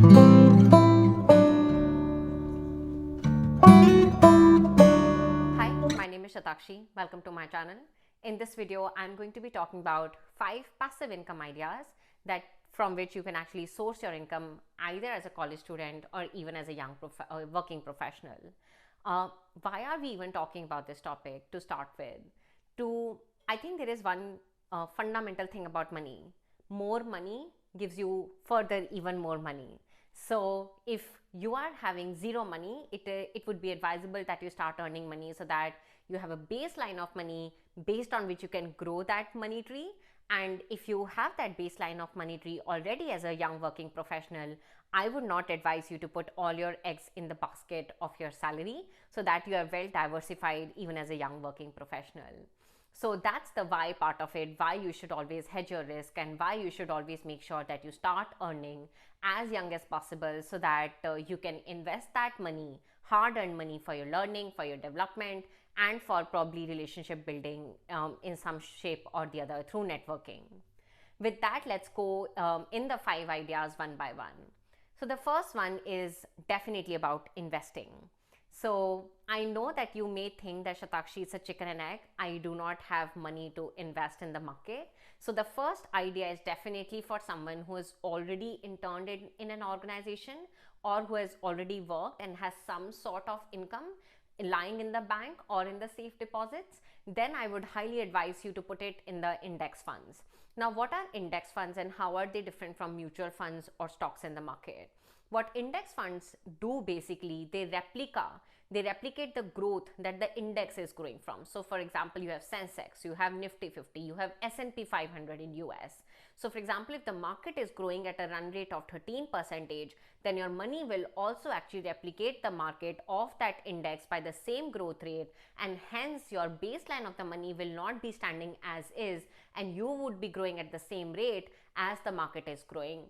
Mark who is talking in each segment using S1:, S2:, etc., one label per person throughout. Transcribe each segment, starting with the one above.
S1: Hi, my name is Shatakshi. Welcome to my channel. In this video, I'm going to be talking about 5 passive income ideas that from which you can actually source your income either as a college student or even as a young working professional. Why are we even talking about this topic to start with? I think there is one fundamental thing about money. More money gives you further even more money. So if you are having zero money, it would be advisable that you start earning money so that you have a baseline of money based on which you can grow that money tree. And if you have that baseline of money tree already as a young working professional, I would not advise you to put all your eggs in the basket of your salary so that you are well diversified even as a young working professional. So that's the why part of it, why you should always hedge your risk and why you should always make sure that you start earning as young as possible so that you can invest that money, hard earned money, for your learning, for your development, and for probably relationship building in some shape or the other through networking. With that, let's go in the 5 ideas one by one. So the first one is definitely about investing. So I know that you may think that Shatakshi is a chicken and egg. I do not have money to invest in the market. So the first idea is definitely for someone who is already interned in an organization or who has already worked and has some sort of income lying in the bank or in the safe deposits. Then I would highly advise you to put it in the index funds. Now, what are index funds and how are they different from mutual funds or stocks in the market? What index funds do basically, they replicate the growth that the index is growing from. So for example, you have Sensex, you have Nifty 50, you have S&P 500 in US. So for example, if the market is growing at a run rate of 13%, then your money will also actually replicate the market of that index by the same growth rate, and hence your baseline of the money will not be standing as is, and you would be growing at the same rate as the market is growing.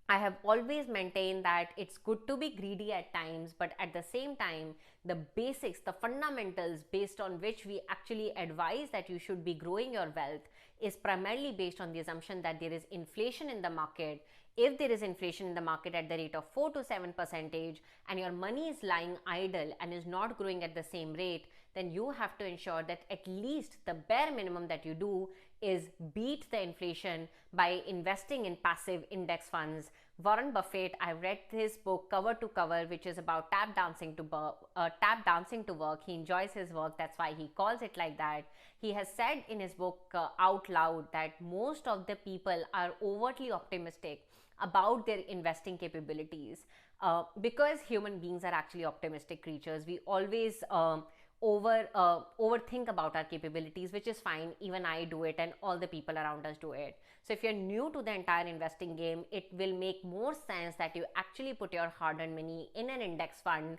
S1: I have always maintained that it's good to be greedy at times, but at the same time, the basics, the fundamentals based on which we actually advise that you should be growing your wealth is primarily based on the assumption that there is inflation in the market. If there is inflation in the market at the rate of 4 to 7% and your money is lying idle and is not growing at the same rate, then you have to ensure that at least the bare minimum that you do is beat the inflation by investing in passive index funds. Warren Buffett, I read his book cover to cover, which is about tap dancing to work. He enjoys his work, that's why he calls it like that. He has said in his book out loud that most of the people are overtly optimistic about their investing capabilities because human beings are actually optimistic creatures. We always overthink about our capabilities, which is fine. Even I do it and all the people around us do it. So if you're new to the entire investing game, it will make more sense that you actually put your hard-earned money in an index fund.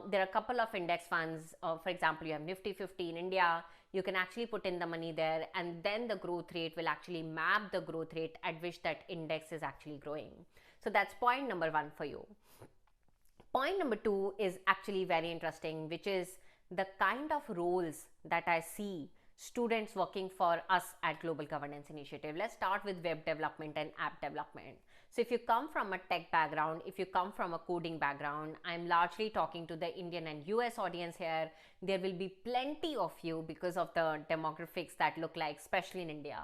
S1: There are a couple of index funds. For example, you have Nifty 50 in India. You can actually put in the money there, and then the growth rate will actually map the growth rate at which that index is actually growing. So that's point number 1 for you. Point number 2 is actually very interesting, which is the kind of roles that I see students working for us at Global Governance Initiative. Let's start with web development and app development. So if you come from a tech background, if you come from a coding background, I'm largely talking to the Indian and US audience here. There will be plenty of you because of the demographics that look like, especially in India.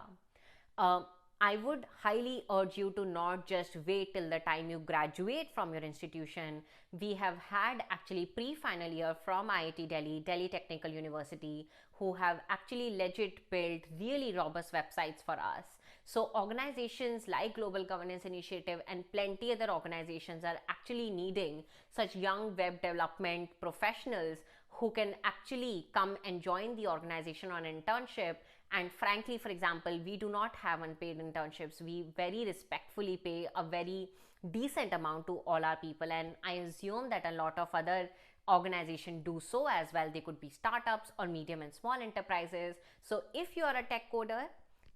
S1: I would highly urge you to not just wait till the time you graduate from your institution. We have had actually pre-final year from IIT Delhi, Delhi Technical University, who have actually legit built really robust websites for us. So organizations like Global Governance Initiative and plenty other organizations are actually needing such young web development professionals who can actually come and join the organization on internship. And frankly, for example, we do not have unpaid internships. We very respectfully pay a very decent amount to all our people, and I assume that a lot of other organizations do so as well. They could be startups or medium and small enterprises. So if you are a tech coder,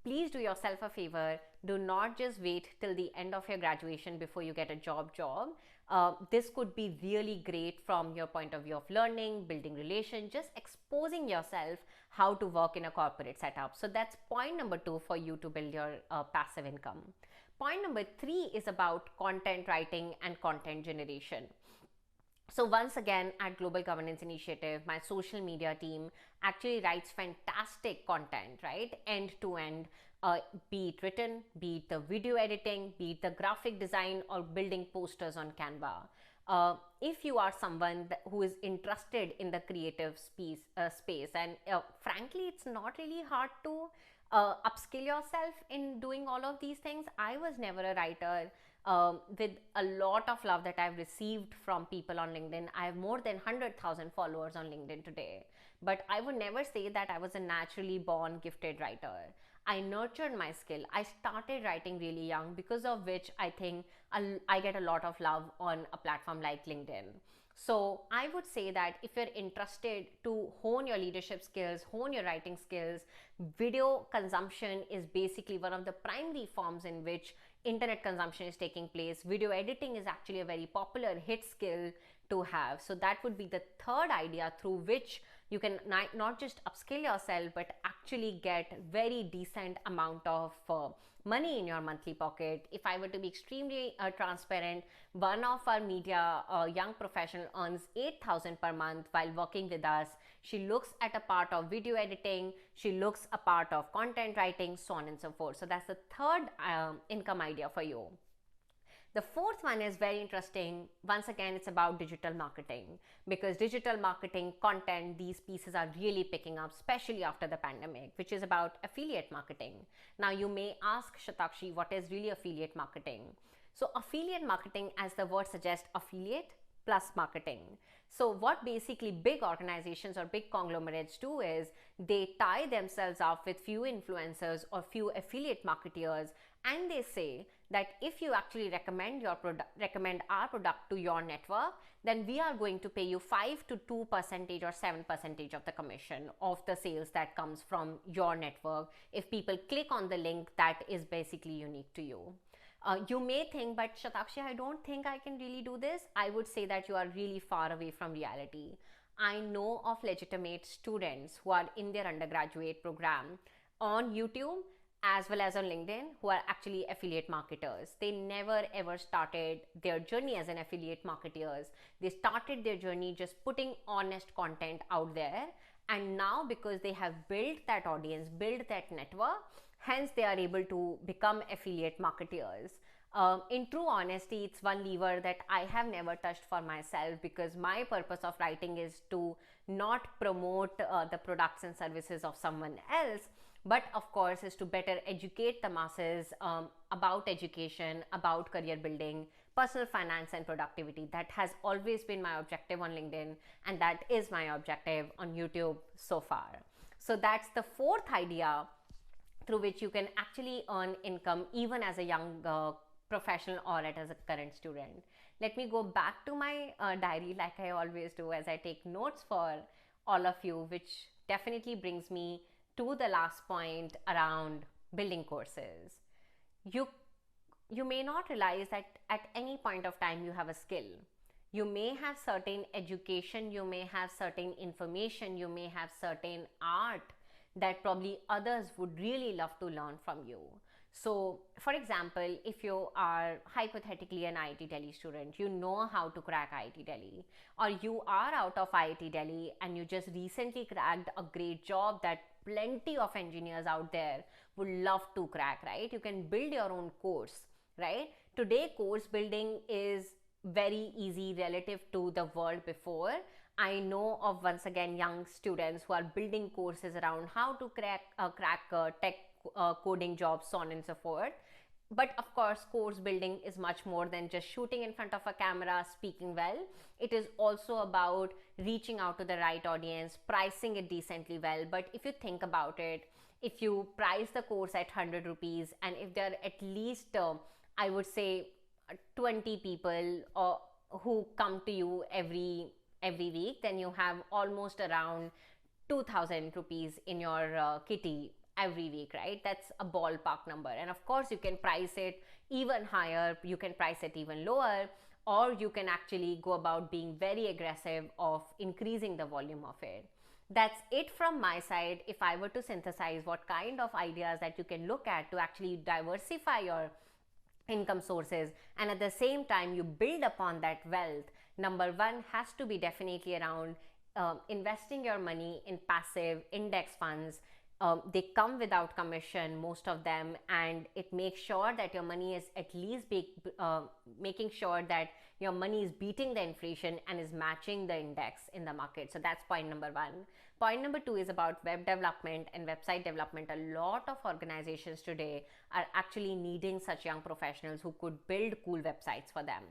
S1: please do yourself a favor. Do not just wait till the end of your graduation before you get a job. This could be really great from your point of view of learning, building relations, just exposing yourself how to work in a corporate setup. So that's point number 2 for you to build your passive income. Point number 3 is about content writing and content generation. So once again, at Global Governance Initiative, my social media team actually writes fantastic content, right? End to end, be it written, be it the video editing, be it the graphic design, or building posters on Canva. If you are someone who is interested in the creative space, and frankly, it's not really hard to upskill yourself in doing all of these things. I was never a writer. With a lot of love that I've received from people on LinkedIn, I have more than 100,000 followers on LinkedIn today. But I would never say that I was a naturally born gifted writer. I nurtured my skill. I started writing really young, because of which I think I get a lot of love on a platform like LinkedIn. So I would say that if you're interested to hone your leadership skills, hone your writing skills, video consumption is basically one of the primary forms in which internet consumption is taking place. Video editing is actually a very popular hit skill to have. So that would be the third idea through which you can not just upskill yourself, but actually get very decent amount of money in your monthly pocket. If I were to be extremely transparent, one of our media young professional earns 8,000 per month while working with us. She looks at a part of video editing, she looks a part of content writing, so on and so forth. So that's the third income idea for you. The fourth one is very interesting. Once again, it's about digital marketing, because digital marketing content, these pieces are really picking up, especially after the pandemic, which is about affiliate marketing. Now, you may ask, Shatakshi, what is really affiliate marketing? So affiliate marketing, as the word suggests, affiliate plus marketing. So what basically big organizations or big conglomerates do is they tie themselves up with few influencers or few affiliate marketeers, and they say that if you actually recommend our product to your network, then we are going to pay you 5 to 2% or 7% of the commission of the sales that comes from your network if people click on the link that is basically unique to you. You may think, but Shatakshi, I don't think I can really do this. I would say that you are really far away from reality. I know of legitimate students who are in their undergraduate program on YouTube as well as on LinkedIn who are actually affiliate marketers. They never ever started their journey as an affiliate marketers. They started their journey just putting honest content out there, and now because they have built that audience, built that network, hence they are able to become affiliate marketers. In true honesty, it's one lever that I have never touched for myself, because my purpose of writing is to not promote the products and services of someone else, but of course is to better educate the masses about education, about career building, personal finance and productivity. That has always been my objective on LinkedIn, and that is my objective on YouTube so far. So that's the fourth idea through which you can actually earn income even as a young professional or as a current student. Let me go back to my diary like I always do, as I take notes for all of you, which definitely brings me to the last point around building courses. You may not realize that at any point of time you have a skill. You may have certain education, you may have certain information, you may have certain art that probably others would really love to learn from you. So for example, if you are hypothetically an IIT Delhi student, you know how to crack IIT Delhi, or you are out of IIT Delhi and you just recently cracked a great job that plenty of engineers out there would love to crack, right? You can build your own course, right? Today, course building is very easy relative to the world before. I know of, once again, young students who are building courses around how to crack tech coding jobs, so on and so forth. But of course, course building is much more than just shooting in front of a camera, speaking well. It is also about reaching out to the right audience, pricing it decently well. But if you think about it, if you price the course at 100 rupees, and if there are at least, I would say, 20 people who come to you every week, then you have almost around 2,000 rupees in your kitty every week, right? That's a ballpark number. And of course, you can price it even higher, you can price it even lower, or you can actually go about being very aggressive of increasing the volume of it. That's it from my side. If I were to synthesize what kind of ideas that you can look at to actually diversify your income sources and at the same time you build upon that wealth, number one has to be definitely around investing your money in passive index funds. They come without commission, most of them, and it makes sure that your money is at least making sure that your money is beating the inflation and is matching the index in the market. So that's point number one. Point number two is about web development and website development. A lot of organizations today are actually needing such young professionals who could build cool websites for them.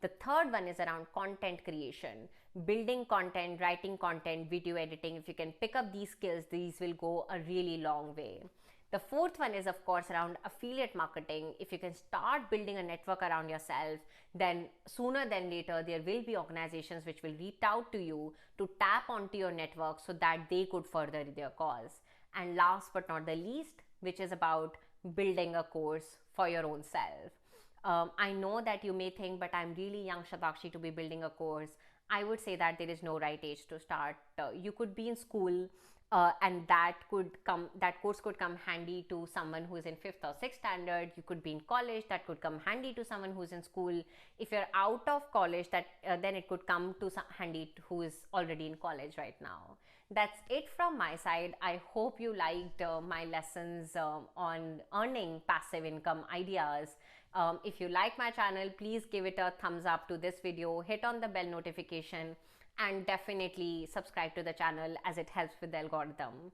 S1: The third one is around content creation, building content, writing content, video editing. If you can pick up these skills, these will go a really long way. The fourth one is, of course, around affiliate marketing. If you can start building a network around yourself, then sooner than later, there will be organizations which will reach out to you to tap onto your network so that they could further their cause. And last but not the least, which is about building a course for your own self. I know that you may think, but I'm really young, Shatakshi, to be building a course. I would say that there is no right age to start. You could be in school, and that course could come handy to someone who is in 5th or 6th standard. You could be in college, that could come handy to someone who's in school. If you're out of college, then it could come to handy to who is already in college right now. That's it from my side. I hope you liked my lessons on earning passive income ideas. If you like my channel, please give it a thumbs up to this video, hit on the bell notification, and definitely subscribe to the channel as it helps with the algorithm.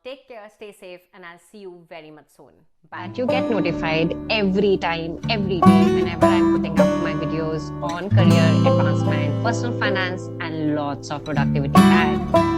S1: Take care, stay safe, and I'll see you very much soon. Bye.
S2: You get notified every time, every day, whenever I'm putting up my videos on career advancement, personal finance, and lots of productivity hacks.